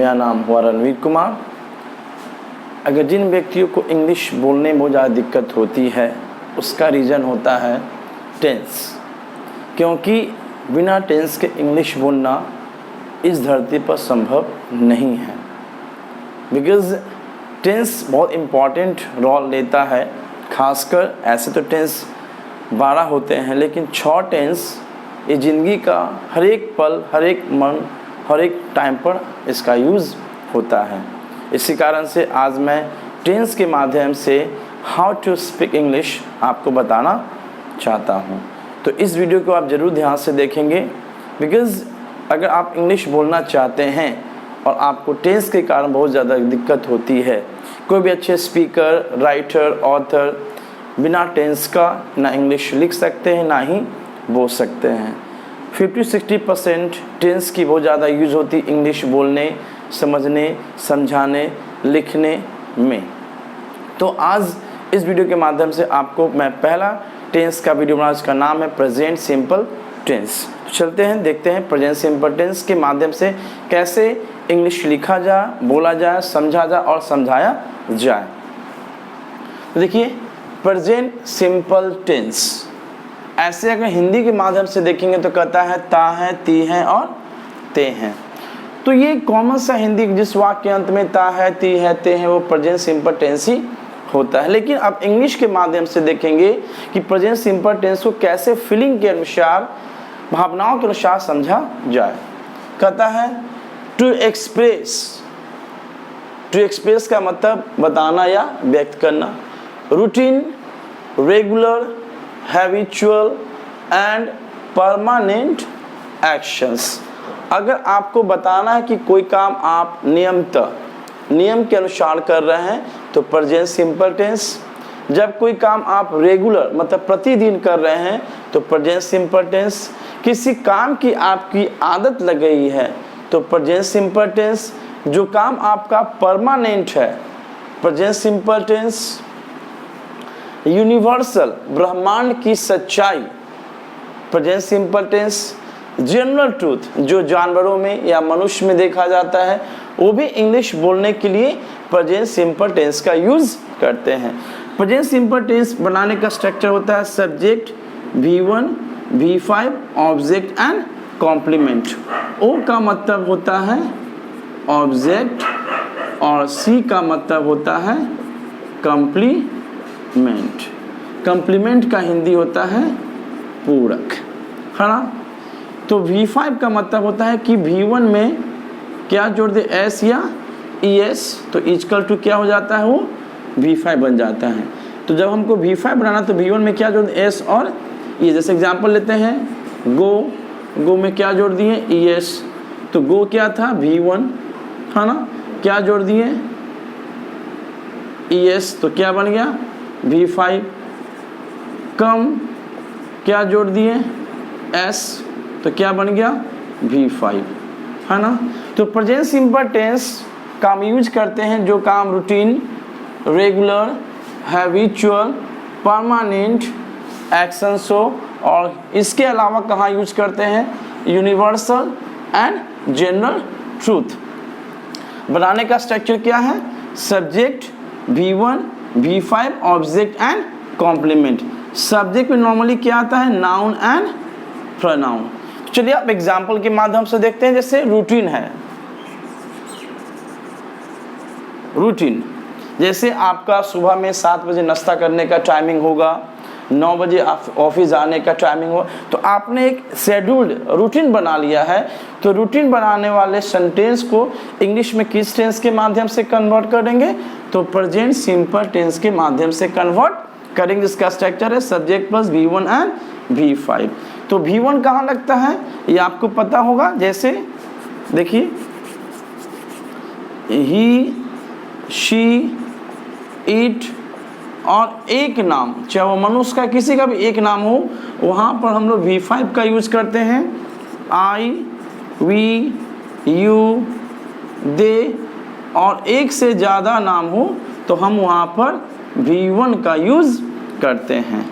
मेरा नाम हुआ रणवीर कुमार। अगर जिन व्यक्तियों को इंग्लिश बोलने में बहुत ज़्यादा दिक्कत होती है उसका रीज़न होता है टेंस, क्योंकि बिना टेंस के इंग्लिश बोलना इस धरती पर संभव नहीं है। बिकॉज़ टेंस बहुत इम्पॉर्टेंट रोल लेता है। खासकर ऐसे तो टेंस 12 होते हैं, लेकिन 6 टेंस ये ज़िंदगी का हर एक पल, हर एक मन, हर एक टाइम पर इसका यूज़ होता है। इसी कारण से आज मैं टेंस के माध्यम से हाउ टू स्पीक इंग्लिश आपको बताना चाहता हूँ। तो इस वीडियो को आप ज़रूर ध्यान से देखेंगे, बिकॉज़ अगर आप इंग्लिश बोलना चाहते हैं और आपको टेंस के कारण बहुत ज़्यादा दिक्कत होती है, कोई भी अच्छे स्पीकर, राइटर, ऑथर बिना टेंस का ना इंग्लिश लिख सकते हैं ना ही बोल सकते हैं। 50-60% टेंस की बहुत ज़्यादा यूज़ होती इंग्लिश बोलने, समझने, समझाने, लिखने में। तो आज इस वीडियो के माध्यम से आपको मैं पहला टेंस का वीडियो बना, इसका नाम है प्रेजेंट सिंपल टेंस। तो चलते हैं, देखते हैं प्रेजेंट सिंपल टेंस के माध्यम से कैसे इंग्लिश लिखा जाए, बोला जाए, समझा जाए और समझाया जाए। तो देखिए, प्रेजेंट सिंपल टेंस ऐसे अगर हिंदी के माध्यम से देखेंगे तो कहता है ता है, ती है और ते हैं। तो ये कॉमन सा हिंदी जिस वाक्य के अंत में ता है, ती है, ते हैं वो प्रेजेंट सिंपल टेंस ही होता है। लेकिन आप इंग्लिश के माध्यम से देखेंगे कि प्रेजेंट सिंपल टेंस को कैसे फीलिंग के अनुसार, भावनाओं के अनुसार समझा जाए। कहता है टू एक्सप्रेस। टू एक्सप्रेस का मतलब बताना या व्यक्त करना। Routine, regular, habitual and permanent actions. अगर आपको बताना है कि कोई काम आप नियम के अनुसार कर रहे हैं तो प्रेजेंट सिंपल टेंस। जब कोई काम आप रेगुलर मतलब प्रतिदिन कर रहे हैं तो प्रेजेंट सिंपल टेंस। किसी काम की आपकी आदत लग गई है तो प्रेजेंट सिंपल टेंस। जो काम आपका परमानेंट है प्रेजेंट सिंपल टेंस। यूनिवर्सल ब्रह्मांड की सच्चाई present simple tense. General truth जो जानवरों में या मनुष्य में देखा जाता है वो भी इंग्लिश बोलने के लिए प्रेजेंट सिंपल टेंस का यूज करते हैं। प्रेजेंट सिंपल टेंस बनाने का स्ट्रक्चर होता है subject, V1, V5, object and complement. O का मतलब होता है ऑब्जेक्ट और C का मतलब होता है कम्प्लीमेंट। कम्प्लीमेंट का हिंदी होता है पूरक, है ना। तो V5 का मतलब होता है कि V1 में क्या जोड़ दे, S या ES, तो इक्वल टू क्या हो जाता है, वो V5 बन जाता है। तो जब हमको V5 बनाना तो V1 में क्या जोड़ दे, S और E। जैसे एग्जांपल लेते हैं गो में क्या जोड़ दिए, ES, तो गो क्या था V1, है ना। क्या जोड़ दिए ES, तो क्या बन गया V5। कम क्या जोड़ दिए S, तो क्या बन गया V5, है ना। तो प्रेजेंट सिंपल टेंस का हम यूज करते हैं जो काम routine, regular, habitual, permanent actions हो। और इसके अलावा कहाँ यूज करते हैं, यूनिवर्सल एंड जनरल ट्रूथ। बनाने का स्ट्रक्चर क्या है, subject, V1, V5, object and complement. Subject में नॉर्मली क्या आता है, नाउन एंड प्रोनाउन। चलिए आप एग्जांपल के माध्यम से देखते हैं। जैसे रूटीन है, रूटीन जैसे आपका सुबह में 7 बजे नाश्ता करने का टाइमिंग होगा, 9 बजे ऑफिस जाने का टाइमिंग हो, तो आपने एक शेड्यूल्ड रूटीन बना लिया है। तो रूटीन बनाने वाले सेंटेंस को इंग्लिश में किस टेंस के माध्यम से कन्वर्ट करेंगे, तो प्रेजेंट सिंपल टेंस के माध्यम से कन्वर्ट करेंगे, जिसका स्ट्रक्चर है subject plus V1 and V5। तो V1 कहाँ लगता है ये आपको पता होगा। जैसे देखिए ही, शी, इट और एक नाम, चाहे वो मनुष्य का किसी का भी एक नाम हो, वहाँ पर हम लोग V5 का यूज करते हैं। आई, वी, यू, दे और एक से ज़्यादा नाम हो तो हम वहाँ पर V1 का यूज करते हैं,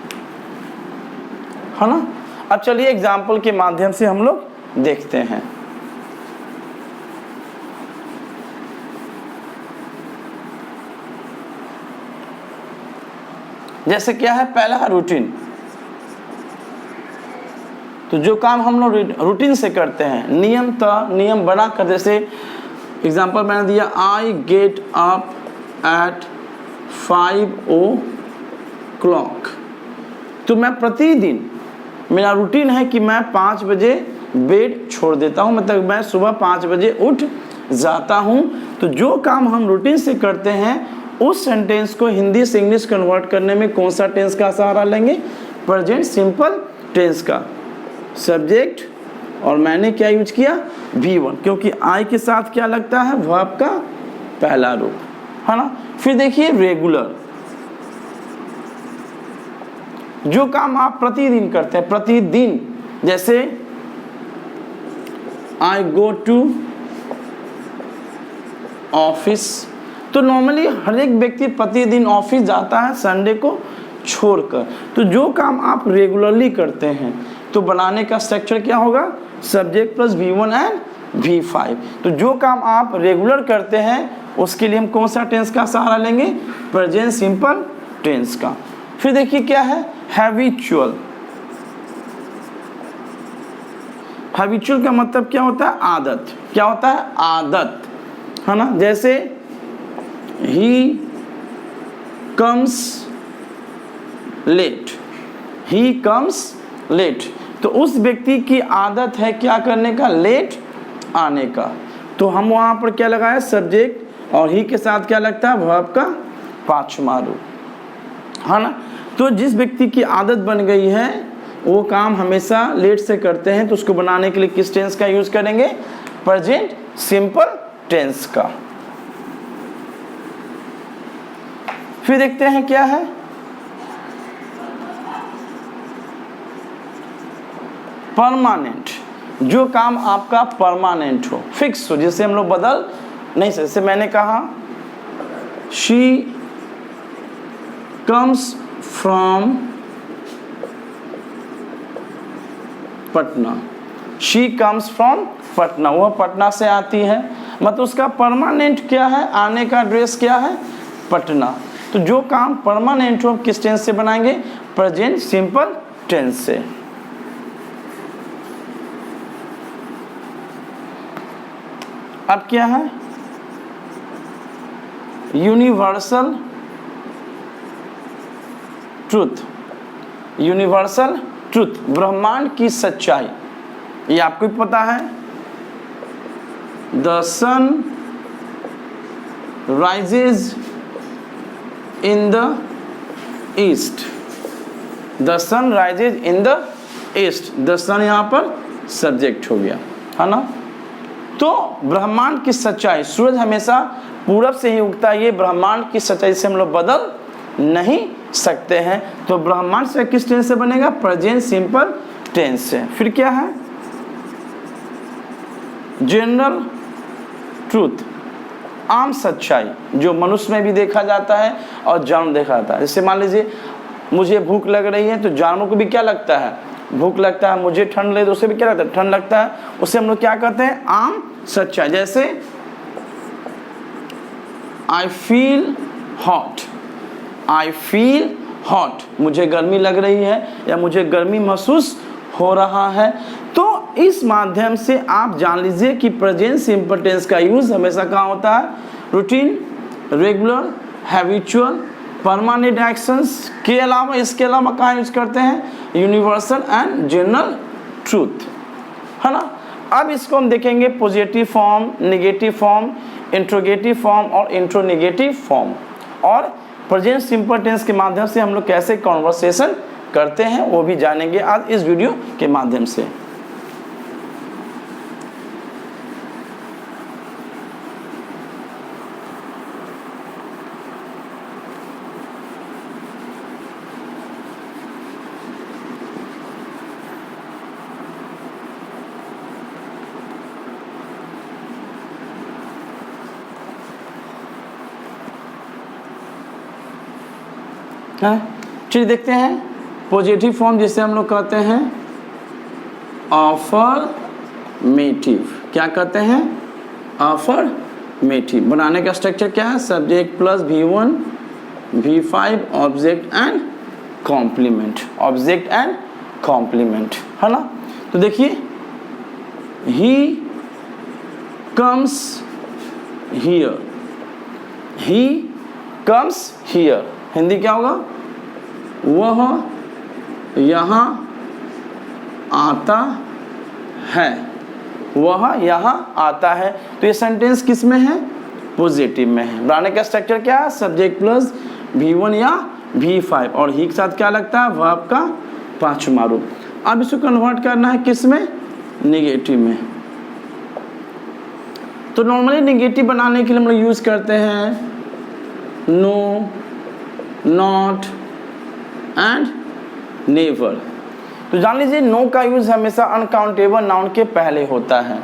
है ना। अब चलिए एग्जाम्पल के माध्यम से हम लोग देखते हैं। जैसे क्या है, पहला रूटीन, तो जो काम हम लोग रूटीन से करते हैं, नियम बना कर, जैसे एग्जांपल मैंने दिया, I get up at 5 o'clock, तो मैं प्रतिदिन, मेरा रूटीन है कि मैं 5 बजे बेड छोड़ देता हूँ, मतलब मैं सुबह 5 बजे उठ जाता हूँ। तो जो काम हम रूटीन से करते हैं उस सेंटेंस को हिंदी से इंग्लिश कन्वर्ट करने में कौन सा टेंस का सहारा लेंगे? प्रेजेंट सिंपल टेंस का। सब्जेक्ट और मैंने क्या यूज किया? V1, क्योंकि आई के साथ क्या लगता है? वर्ब का पहला रूप, है ना। फिर देखिए रेगुलर, जो काम आप प्रतिदिन करते हैं, प्रतिदिन, जैसे आई गो टू ऑफिस, तो नॉर्मली हर एक व्यक्ति प्रतिदिन ऑफिस जाता है संडे को छोड़कर। तो जो काम आप रेगुलरली करते हैं तो बनाने का स्ट्रक्चर क्या होगा? Subject plus V1 and V5। तो जो काम आप रेगुलर करते हैं उसके लिए हम कौन सा टेंस का सहारा लेंगे? प्रेजेंट सिंपल टेंस का। फिर देखिए क्या है? हैबिचुअल। हैबिचुअल का मतलब क्या होता है? आदत। क्या होता है? आदत, है ना। जैसे he comes late, he comes late, तो उस व्यक्ति की आदत है क्या करने का? लेट आने का। तो हम वहाँ पर क्या लगाए? सब्जेक्ट, और ही के साथ क्या लगता है? वर्ब का पांचवा रूप, है ना। तो जिस व्यक्ति की आदत बन गई है वो काम हमेशा लेट से करते हैं, तो उसको बनाने के लिए किस टेंस का यूज करेंगे? प्रेजेंट सिंपल टेंस का। फिर देखते हैं क्या है? परमानेंट, जो काम आपका परमानेंट हो, फिक्स हो, जिसे हम लोग बदल नहीं सकते। जैसे मैंने कहा she comes from Patna, she comes from Patna, वह पटना से आती है, मतलब उसका परमानेंट क्या है? आने का एड्रेस क्या है? पटना। तो जो काम परमानेंट हो किस टेंस से बनाएंगे? प्रेजेंट सिंपल टेंस से। अब क्या है? Universal truth. यूनिवर्सल ट्रूथ, ब्रह्मांड की सच्चाई, ये आपको भी पता है। The sun rises in the east, the sun rises in the east, the sun यहाँ पर सब्जेक्ट हो गया, है ना। तो ब्रह्मांड की सच्चाई, सूरज हमेशा पूरब से ही उगता है, ये ब्रह्मांड की सच्चाई से हम लोग बदल नहीं सकते हैं। तो ब्रह्मांड से किस टेंस से बनेगा? प्रेजेंट सिंपल टेंस से। फिर क्या है? जनरल ट्रूथ, आम सच्चाई, जो मनुष्य में भी देखा जाता है और जानवर देखा जाता है। जैसे मान लीजिए मुझे भूख लग रही है, तो जानवर को भी क्या लगता है? भूख लगता है। मुझे ठंड लगे तो उसे भी क्या लगता है? ठंड लगता है। उसे हम लोग क्या कहते हैं? आम सच्चाई। जैसे I feel hot, I feel hot, मुझे गर्मी लग रही है या मुझे गर्मी महसूस हो रहा है। तो इस माध्यम से आप जान लीजिए कि प्रेजेंट सिंपल टेंस का यूज हमेशा कहाँ होता है? Routine, regular, habitual, permanent actions के अलावा, इसके अलावा कहाँ यूज करते हैं? यूनिवर्सल एंड जनरल ट्रूथ, है ना। अब इसको हम देखेंगे positive form, negative form, interrogative form और इंट्रोनेगेटिव फॉर्म, और प्रेजेंट सिंपल टेंस के माध्यम से हम लोग कैसे कॉन्वर्सेशन करते हैं वो भी जानेंगे आज इस वीडियो के माध्यम से। चलिए देखते हैं पॉजिटिव फॉर्म, जिसे हम लोग कहते हैं अफर्मेटिव। क्या कहते हैं? अफर्मेटिव। बनाने का स्ट्रक्चर क्या है? Subject plus V1 V5 object and complement, object and complement, है ना। तो देखिए he comes here, he comes here, Hindi क्या होगा, वह यहाँ आता है, वह यहाँ आता है। तो ये सेंटेंस किस में है, पॉजिटिव में है। बनाने का स्ट्रक्चर क्या है, सब्जेक्ट प्लस V1 या V5 और ही के साथ क्या लगता है, वर्ब का पांचवा रूप। अब इसको कन्वर्ट करना है किस में, निगेटिव में। तो नॉर्मली निगेटिव बनाने के लिए हम लोग यूज करते हैं नो, नॉट एंड नेवर। तो जान लीजिए नो का यूज हमेशा अनकाउंटेबल नाउन के पहले होता है।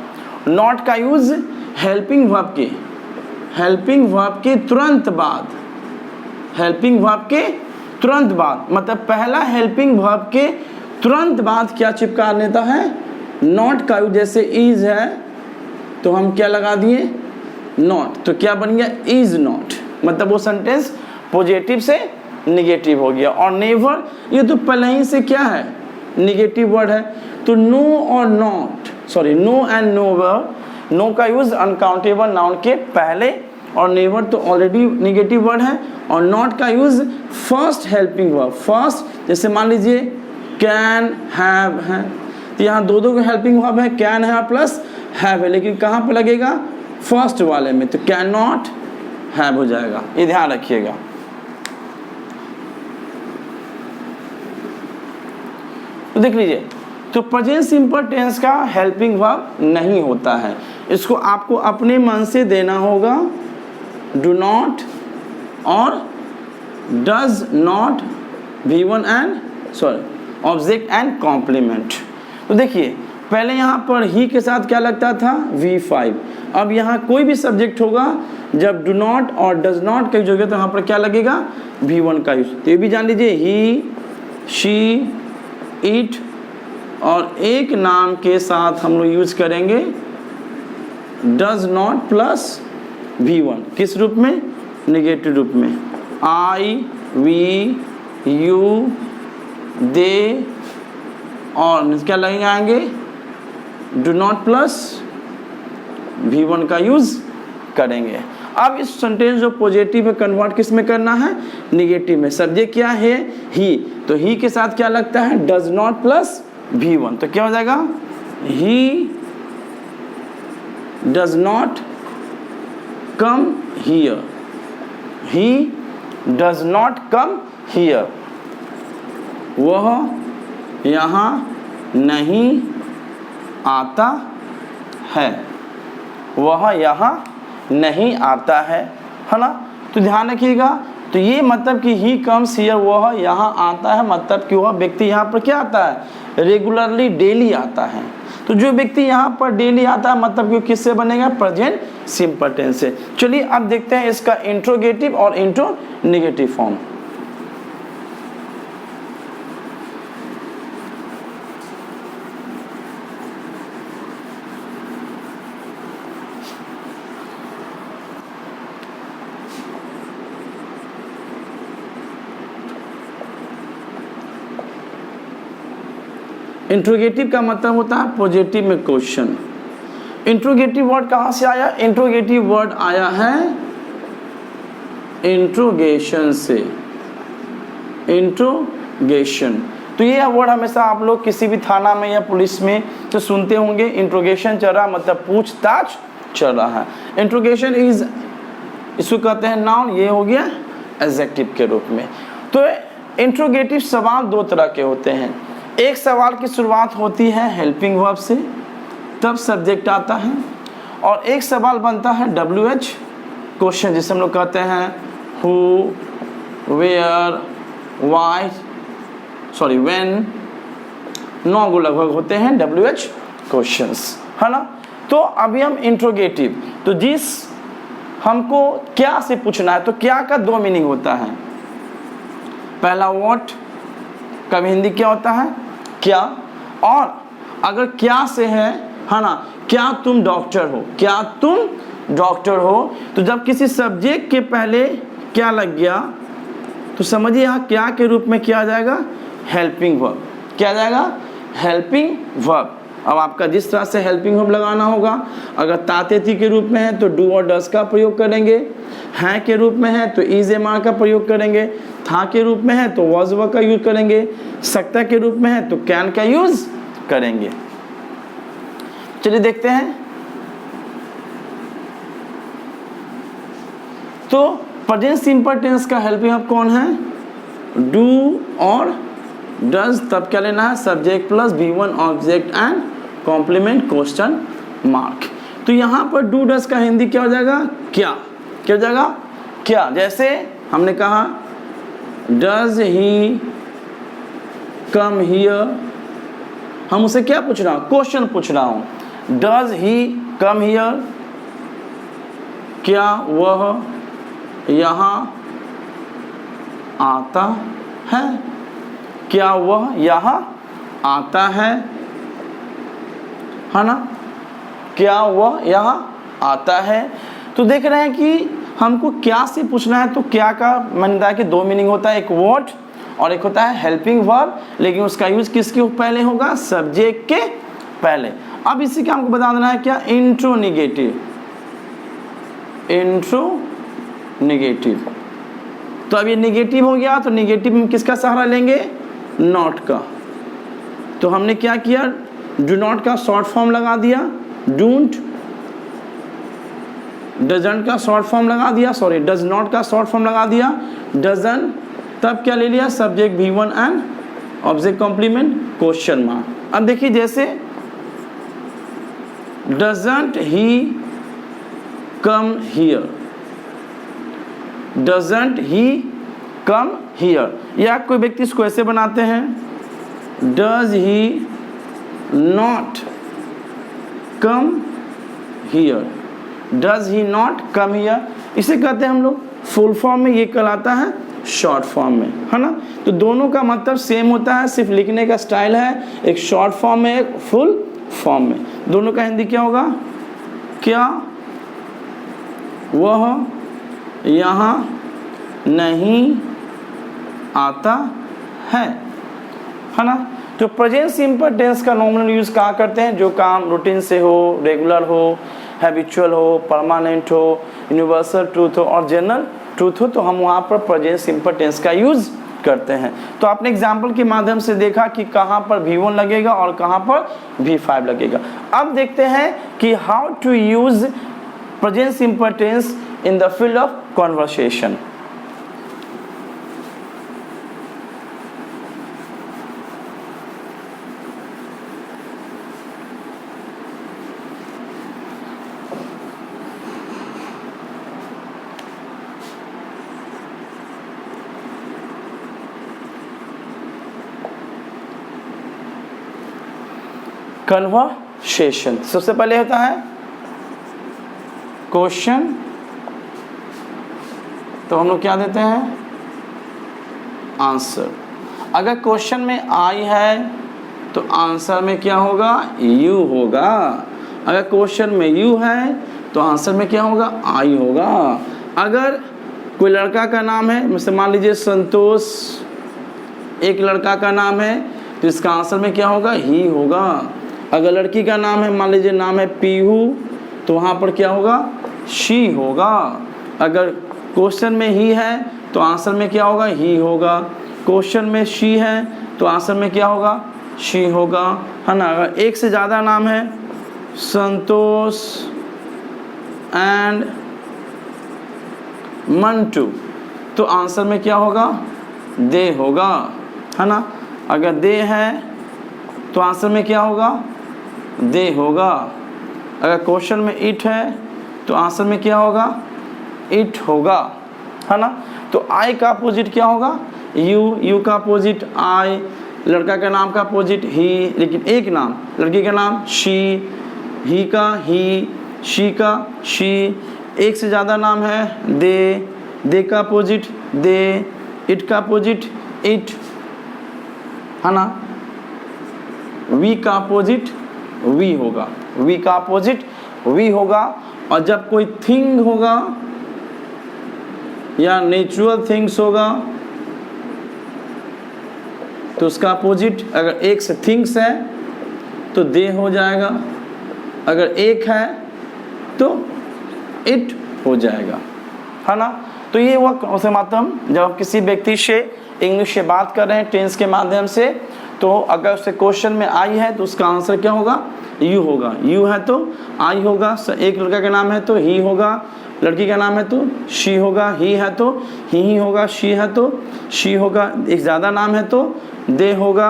नॉट का यूज हेल्पिंग वर्ब के तुरंत बाद, हेल्पिंग वर्ब के तुरंत बाद, मतलब पहला हेल्पिंग वर्ब के तुरंत बाद क्या चिपका लेता है, नॉट का यूज। जैसे इज है तो हम क्या लगा दिए, नॉट, तो क्या बन गया, इज नॉट, मतलब वो सेंटेंस पॉजिटिव से निगेटिव हो गया। और नेवर ये तो पहले ही से क्या है, निगेटिव वर्ड है। तो नो और नॉट, सॉरी नो एंड नोवर, नो का यूज अनकाउंटेबल नाउन के पहले और नेवर तो ऑलरेडी निगेटिव वर्ड है। और नॉट का use first helping verb, first, जैसे मान लीजिए कैन हैव है, तो यहाँ दो का हेल्पिंग वर्ब है, कैन है प्लस हैव है, लेकिन कहाँ पे लगेगा, फर्स्ट वाले में, तो कैन नॉट हैव हो जाएगा, ये ध्यान रखिएगा। तो देख लीजिए, तो प्रेजेंट सिंपल टेंस का हेल्पिंग वर्ब नहीं होता है, इसको आपको अपने मन से देना होगा। डू नॉट और does not, V1 and sorry object and complement. तो देखिए पहले यहाँ पर ही के साथ क्या लगता था, V5। अब यहाँ कोई भी सब्जेक्ट होगा, जब डू नॉट और डज नॉट का यूज होगा तो यहाँ पर क्या लगेगा, V1 का यूज। तो ये भी जान लीजिए, ही, शी, इट, और एक नाम के साथ हम लोग यूज करेंगे डज नॉट प्लस V1, किस रूप में, निगेटिव रूप में, आई, वी, यू, दे, और क्या लगेंगे, डू नॉट प्लस V1 का यूज करेंगे। अब इस सेंटेंस जो पॉजिटिव में कन्वर्ट किस में करना है, निगेटिव में। सब्जेक्ट क्या है, ही, तो ही के साथ क्या लगता है, डज नॉट प्लस V1, तो क्या हो जाएगा, he does not come here, he does not come here, वह यहाँ नहीं आता है, वह यहाँ नहीं आता है ना। तो ध्यान रखिएगा, तो ये मतलब कि ही कम्स हियर, वह यहाँ आता है, मतलब कि वह व्यक्ति यहाँ पर क्या आता है, रेगुलरली, डेली आता है। तो जो व्यक्ति यहाँ पर डेली आता है मतलब कि किससे बनेगा, प्रेजेंट सिंपल टेंस से। चलिए अब देखते हैं इसका इंट्रोगेटिव और इंट्रोनेगेटिव फॉर्म। इंट्रोगेटिव का मतलब होता है पॉजिटिव में क्वेश्चन। इंट्रोगेटिव वर्ड कहाँ से आया, इंट्रोगेटिव वर्ड आया है इंट्रोगेशन से, इंट्रोगेशन। तो ये वर्ड हमेशा आप लोग किसी भी थाना में या पुलिस में तो सुनते होंगे, इंट्रोगेशन चल रहा, मतलब पूछताछ चल रहा है। इंट्रोगेशन इज, इसको कहते हैं नाउन, ये हो गया एडजेक्टिव के रूप में। तो इंट्रोगेटिव सवाल दो तरह के होते हैं, एक सवाल की शुरुआत होती है हेल्पिंग वर्ब से, तब सब्जेक्ट आता है, और एक सवाल बनता है WH क्वेश्चन, जिसे हम लोग कहते हैं who, where, why, sorry when, 9 गो लगभग होते हैं WH क्वेश्चंस, है ना। तो अभी हम इंट्रोगेटिव, तो जिस हमको क्या से पूछना है, तो क्या का दो मीनिंग होता है। पहला व्हाट का हिंदी क्या होता है, क्या, और अगर क्या से है ना, क्या तुम डॉक्टर हो, क्या तुम डॉक्टर हो। तो जब किसी सब्जेक्ट के पहले क्या लग गया, तो समझिए यहाँ क्या के रूप में किया जाएगा, हेल्पिंग वर्ब। क्या जाएगा, हेल्पिंग वर्ब। अब आपका जिस तरह से हेल्पिंग वर्ब लगाना होगा, अगर तातेती के रूप में है तो डू और डस का प्रयोग करेंगे, हैं के रूप में है तो इज एम आर का प्रयोग करेंगे, था के रूप में है तो वाज वर का यूज करेंगे, सकता के रूप में है तो कैन का यूज करेंगे। चलिए देखते हैं। तो प्रेजेंट सिंपल टेंस का हेल्पिंग वर्ब कौन है, डू और डज। तब क्या लेना है, subject plus V1 object and complement question mark. तो यहाँ पर डू डज का हिंदी क्या हो जाएगा, क्या। क्या हो जाएगा, क्या। जैसे हमने कहा डज ही कम हियर, हम उसे क्या पूछ रहा हूँ, क्वेश्चन पूछ रहा हूँ। डज ही कम हियर, क्या वह यहाँ आता है, क्या वह यहाँ आता है ना, क्या वह यहाँ आता है। तो देख रहे हैं कि हमको क्या से पूछना है। तो क्या का मैंने बताया कि दो मीनिंग होता है, एक वर्ड और एक होता है हेल्पिंग वर्ब, लेकिन उसका यूज किसके पहले होगा, सब्जेक्ट के पहले। अब इसी का हमको बता देना है क्या, इंट्रोनिगेटिव। इंट्रोनिगेटिव, तो अब ये निगेटिव हो गया, तो निगेटिव में किसका सहारा लेंगे, नॉट का। तो हमने क्या किया, डू नॉट का शॉर्ट फॉर्म लगा दिया, डोंट। डजंट का शॉर्ट फॉर्म लगा दिया, सॉरी डज नॉट का शॉर्ट फॉर्म लगा दिया, डजन। तब क्या ले लिया, subject V1 and object complement question mark. अब देखिए जैसे doesn't he come here, doesn't he come here. या कोई व्यक्ति इसको ऐसे बनाते हैं, does he not come here, does he not come here. इसे कहते हैं हम लोग फुल फॉर्म में, ये कहलाता है शॉर्ट फॉर्म में, है ना। तो दोनों का मतलब सेम होता है, सिर्फ लिखने का स्टाइल है, एक शॉर्ट फॉर्म में एक फुल फॉर्म में। दोनों का हिंदी क्या होगा, क्या वह यहाँ नहीं आता है ना। तो प्रेजेंट सिंपल टेंस का नॉर्मल यूज कहाँ करते हैं, जो काम रूटीन से हो, रेगुलर हो, हैबिचुअल हो, परमानेंट हो, यूनिवर्सल ट्रूथ हो और जनरल ट्रूथ हो, तो हम वहाँ पर प्रेजेंट सिंपल टेंस का यूज करते हैं। तो आपने एग्जाम्पल के माध्यम से देखा कि कहाँ पर V1 लगेगा और कहाँ पर V5 लगेगा। अब देखते हैं कि how to use present simple tense in the field of conversation. Conversation सबसे पहले होता है क्वेश्चन, तो हम लोग क्या देते हैं, आंसर। अगर क्वेश्चन में आई है तो आंसर में क्या होगा, यू होगा। अगर क्वेश्चन में यू है तो आंसर में क्या होगा, आई होगा। अगर कोई लड़का का नाम है, जैसे मान लीजिए संतोष एक लड़का का नाम है, तो इसका आंसर में क्या होगा, ही होगा। अगर लड़की का नाम है, मान लीजिए नाम है पीहू, तो वहाँ पर क्या होगा, शी होगा। अगर क्वेश्चन में ही है तो आंसर में क्या होगा, ही होगा। क्वेश्चन में शी है तो आंसर में क्या होगा, शी होगा, है ना। अगर एक से ज़्यादा नाम है, संतोष एंड मंटू, तो आंसर में क्या होगा, दे होगा, है ना। अगर दे है तो आंसर में क्या होगा, दे होगा। अगर क्वेश्चन में इट है तो आंसर में क्या होगा, इट होगा, है ना। तो आई का अपोजिट क्या होगा, यू। यू का अपोजिट आई। लड़का का नाम का अपोजिट ही, लेकिन एक नाम, लड़की का नाम शी, ही का ही, शी का शी। एक से ज़्यादा नाम है, दे। दे का अपोजिट दे, इट का अपोजिट इट, है ना। वी का अपोजिट वी होगा, वी का अपोजिट वी होगा। और जब कोई थिंग होगा या नेचुरल थिंग्स होगा तो उसका अपोजिट, अगर एक से थिंग्स है तो दे हो जाएगा, अगर एक है तो इट हो जाएगा, है ना। तो ये हुआ उसे माध्यम जब आप किसी व्यक्ति से इंग्लिश से बात कर रहे हैं टेंस के माध्यम से, तो अगर उससे क्वेश्चन में आई है तो उसका आंसर क्या होगा, यू होगा। यू है तो आई होगा, एक लड़का का नाम है तो ही होगा, लड़की का नाम है तो शी होगा, ही है तो ही होगा, शी है तो शी होगा, एक ज़्यादा नाम है तो दे होगा,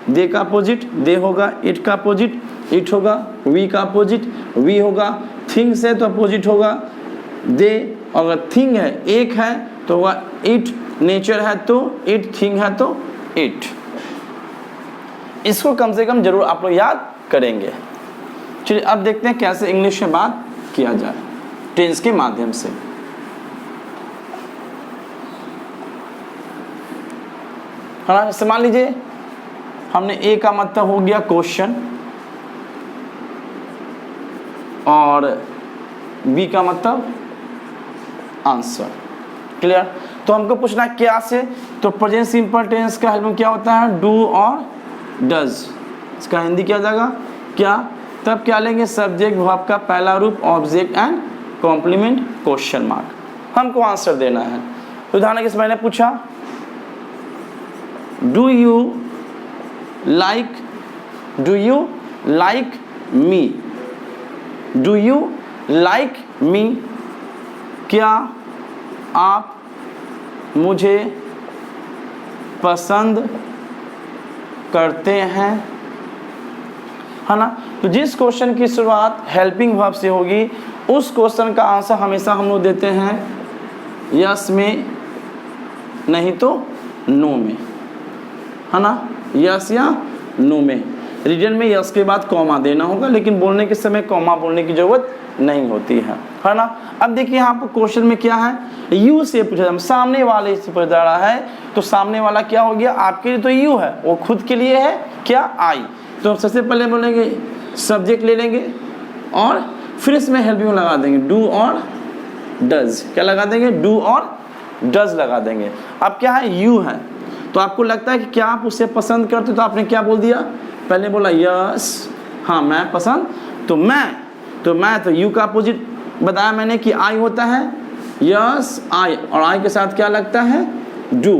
दे का अपोजिट दे होगा, इट का अपोजिट इट होगा, वी का अपोजिट वी होगा, थिंग्स है तो अपोजिट होगा दे, अगर थिंग है एक है तो होगा इट, नेचर है तो इट, थिंग है तो इट। इसको कम से कम जरूर आप लोग याद करेंगे। चलिए अब देखते हैं कैसे इंग्लिश में बात किया जाए टेंस के माध्यम से। है ना, जैसे मान लीजिए हमने ए का मतलब हो गया क्वेश्चन और बी का मतलब आंसर। क्लियर। तो हमको पूछना है क्या से, तो प्रेजेंट सिंपल टेंस का हेल्प क्या होता है, डू और डज। इसका हिंदी क्या हो जाएगा, क्या। तब क्या लेंगे, सब्जेक्ट वर्ब का पहला रूप, object and complement question mark. हमको आंसर देना है। उदाहरण के मैंने पूछा do you like me, do you like me, क्या आप मुझे पसंद करते हैं, है ना। तो जिस क्वेश्चन की शुरुआत हेल्पिंग वर्ब से होगी उस क्वेश्चन का आंसर हमेशा हम लोग देते हैं यस में, नहीं तो नो में, है ना, यस या नो में। रीजन में यस के बाद कॉमा देना होगा, लेकिन बोलने के समय कॉमा बोलने की जरूरत नहीं होती है ना। अब देखिए यहाँ पर क्वेश्चन में क्या है, यू से पूछा, सामने वाले से पूछा जा रहा है, तो सामने वाला क्या हो गया, आपके लिए तो यू है, वो खुद के लिए है क्या, आई। तो सबसे पहले बोलेंगे सब्जेक्ट ले लेंगे और फिर इसमें हेल्पिंग लगा देंगे डू और डज। क्या लगा देंगे, डू और डज लगा देंगे। अब क्या है, यू है, तो आपको लगता है कि क्या आप उसे पसंद करते, तो आपने क्या बोल दिया, पहले बोला यस, हाँ मैं पसंद, तो मैं तो यू का अपोजिट बताया मैंने कि आई होता है, यस आई, और आई के साथ क्या लगता है, डू।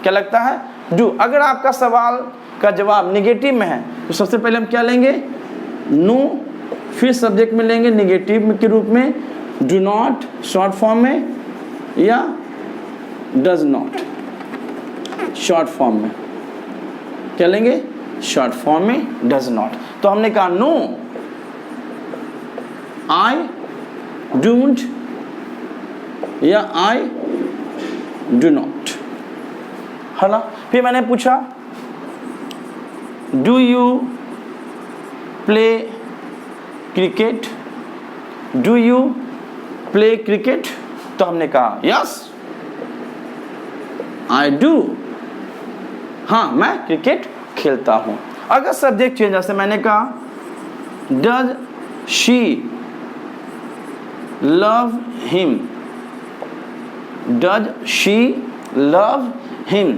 क्या लगता है, डू। अगर आपका सवाल का जवाब निगेटिव में है तो सबसे पहले हम क्या लेंगे, नो, फिर सब्जेक्ट में लेंगे निगेटिव के रूप में डू नॉट शॉर्ट फॉर्म में, या डज नॉट शॉर्ट फॉर्म में। क्या लेंगे, शॉर्ट फॉर्म में डज नॉट। तो हमने कहा नो आई डोंट या आई डू नॉट, है ना। फिर मैंने पूछा do you play cricket, do you play cricket, तो हमने कहा यस आई डू, हाँ मैं क्रिकेट खेलता हूँ। अगर सब्जेक्ट चेंज, जैसे मैंने कहा does she love him, does she love him,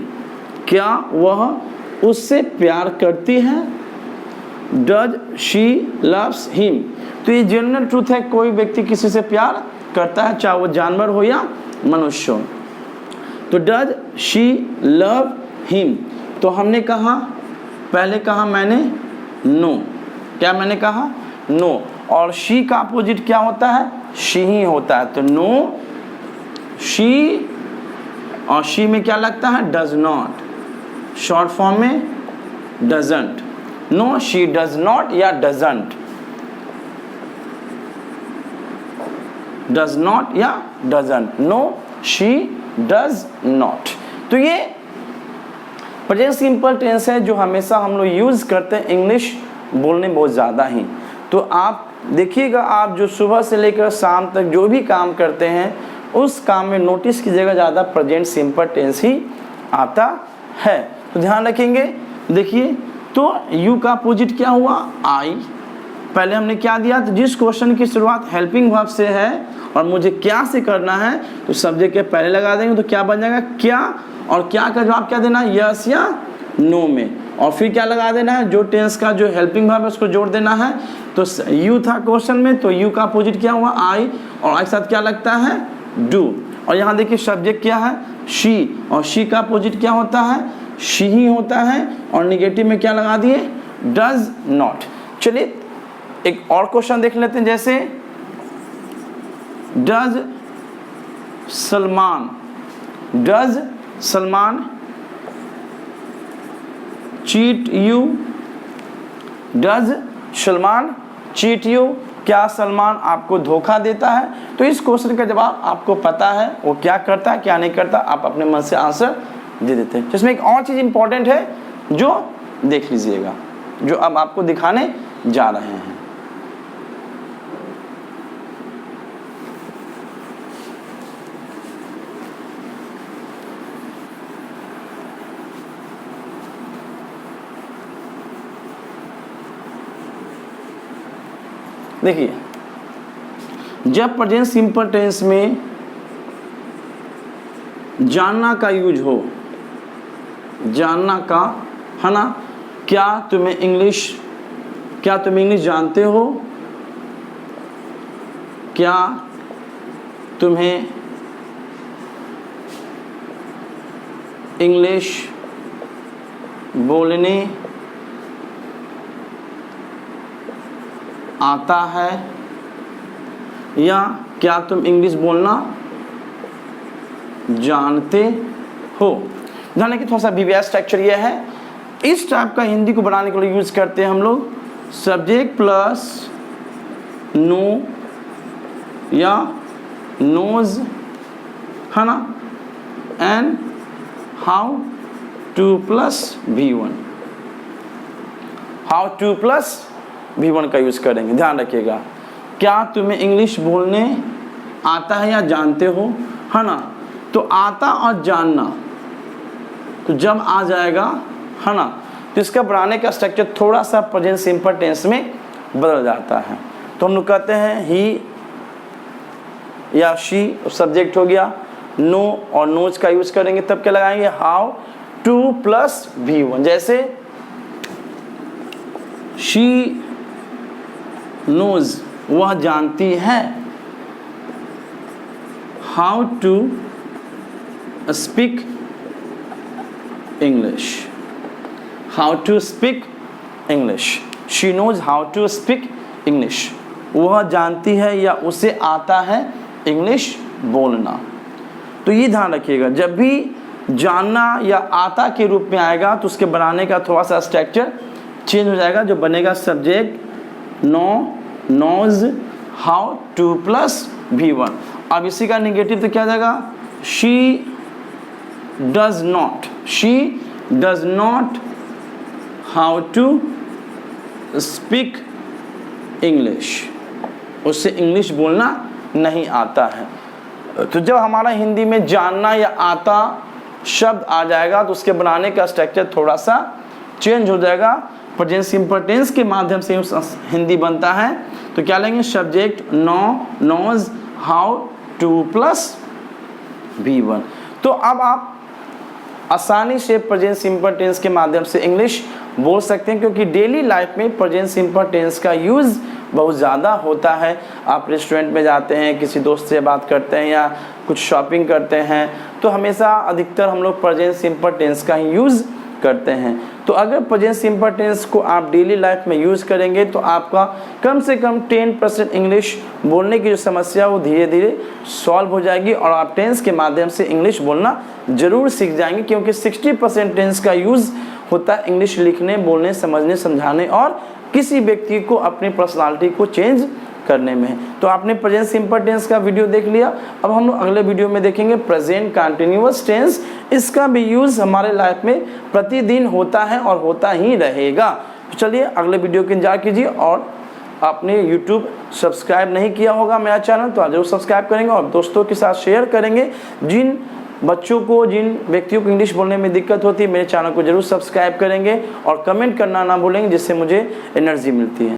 क्या वह उससे प्यार करती है, डज शी लव्स हिम। तो ये जनरल ट्रूथ है, कोई व्यक्ति किसी से प्यार करता है, चाहे वो जानवर हो या मनुष्य हो। तो डज शी लव हिम, तो हमने कहा, पहले कहा मैंने नो, क्या मैंने कहा, नो, और शी का अपोजिट क्या होता है, शी ही होता है, तो नो शी, और शी में क्या लगता है, डज नॉट, शॉर्ट फॉर्म में doesn't, no she does not या डजंट, डज नॉट या doesn't, no she does not. तो ये प्रेजेंट सिंपल टेंस है जो हमेशा हम लोग यूज़ करते हैं इंग्लिश बोलने बहुत ज़्यादा ही। तो आप देखिएगा, आप जो सुबह से लेकर शाम तक जो भी काम करते हैं उस काम में नोटिस की जगह ज़्यादा प्रेजेंट सिंपल टेंस ही आता है, तो ध्यान रखेंगे। देखिए तो यू का अपोजिट क्या हुआ, आई। पहले हमने क्या दिया, तो जिस क्वेश्चन की शुरुआत हेल्पिंग वर्ब से है और मुझे क्या से करना है, तो सब्जेक्ट के पहले लगा देंगे, तो क्या बन जाएगा, क्या, और क्या का जवाब क्या देना, यस या नो में, और फिर क्या लगा देना है, जो टेंस का जो हेल्पिंग वर्ब है उसको जोड़ देना है। तो यू था क्वेश्चन में, तो यू का अपोजिट क्या हुआ, आई, और आई के साथ क्या लगता है, डू। और यहाँ देखिए सब्जेक्ट क्या है, शी, और शी का अपोजिट क्या होता है, शी ही होता है, और निगेटिव में क्या लगा दिए, डज नॉट। चलिए एक और क्वेश्चन देख लेते हैं, जैसे does Salman cheat you, does Salman cheat you, क्या सलमान आपको धोखा देता है। तो इस क्वेश्चन का जवाब आपको पता है, वो क्या करता है क्या नहीं करता, आप अपने मन से आंसर दे देते हैं। जिसमें एक और चीज इंपॉर्टेंट है जो देख लीजिएगा, जो अब आपको दिखाने जा रहे हैं। देखिए, जब प्रेजेंट सिंपल टेंस में जानना का यूज हो, जानना का, है ना, क्या तुम इंग्लिश जानते हो, क्या तुम्हें इंग्लिश बोलने आता है, या क्या तुम इंग्लिश बोलना जानते हो। ध्यान रखिए, थोड़ा सा बीवीएस स्ट्रक्चर ये है। इस टाइप का हिंदी को बनाने के लिए यूज करते हैं हम लोग सब्जेक्ट प्लस नो या नोज, है ना, and how to plus V1, how to plus V1 का यूज करेंगे। ध्यान रखिएगा, क्या तुम्हें इंग्लिश बोलने आता है या जानते हो, है ना। तो आता और जानना, तो जब आ जाएगा, है ना, तो इसका बनाने का स्ट्रक्चर थोड़ा सा प्रेजेंट सिंपल टेंस में बदल जाता है। तो हम लोग कहते हैं ही या शी, सब्जेक्ट हो गया, नो और नोज का यूज करेंगे, तब क्या लगाएंगे, हाउ टू प्लस V1। जैसे शी नोज, वह जानती है, how to speak English, how to speak English, she knows how to speak English, वह जानती है या उसे आता है इंग्लिश बोलना। तो ये ध्यान रखिएगा, जब भी जानना या आता के रूप में आएगा तो उसके बनाने का थोड़ा सा स्ट्रक्चर चेंज हो जाएगा, जो बनेगा subject no, knows, how to plus V1। अब इसी का निगेटिव तो क्या जाएगा, she does not how to speak English, उससे इंग्लिश बोलना नहीं आता है। तो जब हमारा हिंदी में जानना या आता शब्द आ जाएगा तो उसके बनाने का स्ट्रक्चर थोड़ा सा चेंज हो जाएगा। प्रेजेंट सिंपल टेंस के माध्यम से हिंदी बनता है। तो क्या लेंगे, subject no, knows, how to plus V1। तो अब आप आसानी से प्रेजेंट सिंपल टेंस के माध्यम से इंग्लिश बोल सकते हैं, क्योंकि डेली लाइफ में प्रेजेंट सिंपल टेंस का यूज़ बहुत ज़्यादा होता है। आप रेस्टोरेंट में जाते हैं, किसी दोस्त से बात करते हैं या कुछ शॉपिंग करते हैं, तो हमेशा अधिकतर हम लोग प्रेजेंट सिंपल टेंस का ही यूज़ करते हैं। तो अगर प्रेजेंट सिंपल टेंस को आप डेली लाइफ में यूज़ करेंगे तो आपका कम से कम 10% इंग्लिश बोलने की जो समस्या वो धीरे धीरे सॉल्व हो जाएगी, और आप टेंस के माध्यम से इंग्लिश बोलना ज़रूर सीख जाएंगे, क्योंकि 60% टेंस का यूज़ होता है इंग्लिश लिखने, बोलने, समझने, समझाने और किसी व्यक्ति को अपनी पर्सनालिटी को चेंज करने में। तो आपने प्रेजेंट सिंपल टेंस का वीडियो देख लिया। अब हम लोग अगले वीडियो में देखेंगे प्रेजेंट कंटिन्यूअस टेंस। इसका भी यूज़ हमारे लाइफ में प्रतिदिन होता है और होता ही रहेगा। तो चलिए अगले वीडियो का इंतजार कीजिए, और आपने YouTube सब्सक्राइब नहीं किया होगा मेरा चैनल तो आज जरूर सब्सक्राइब करेंगे और दोस्तों के साथ शेयर करेंगे। जिन बच्चों को, जिन व्यक्तियों को इंग्लिश बोलने में दिक्कत होती है, मेरे चैनल को जरूर सब्सक्राइब करेंगे और कमेंट करना ना भूलेंगे, जिससे मुझे एनर्जी मिलती है।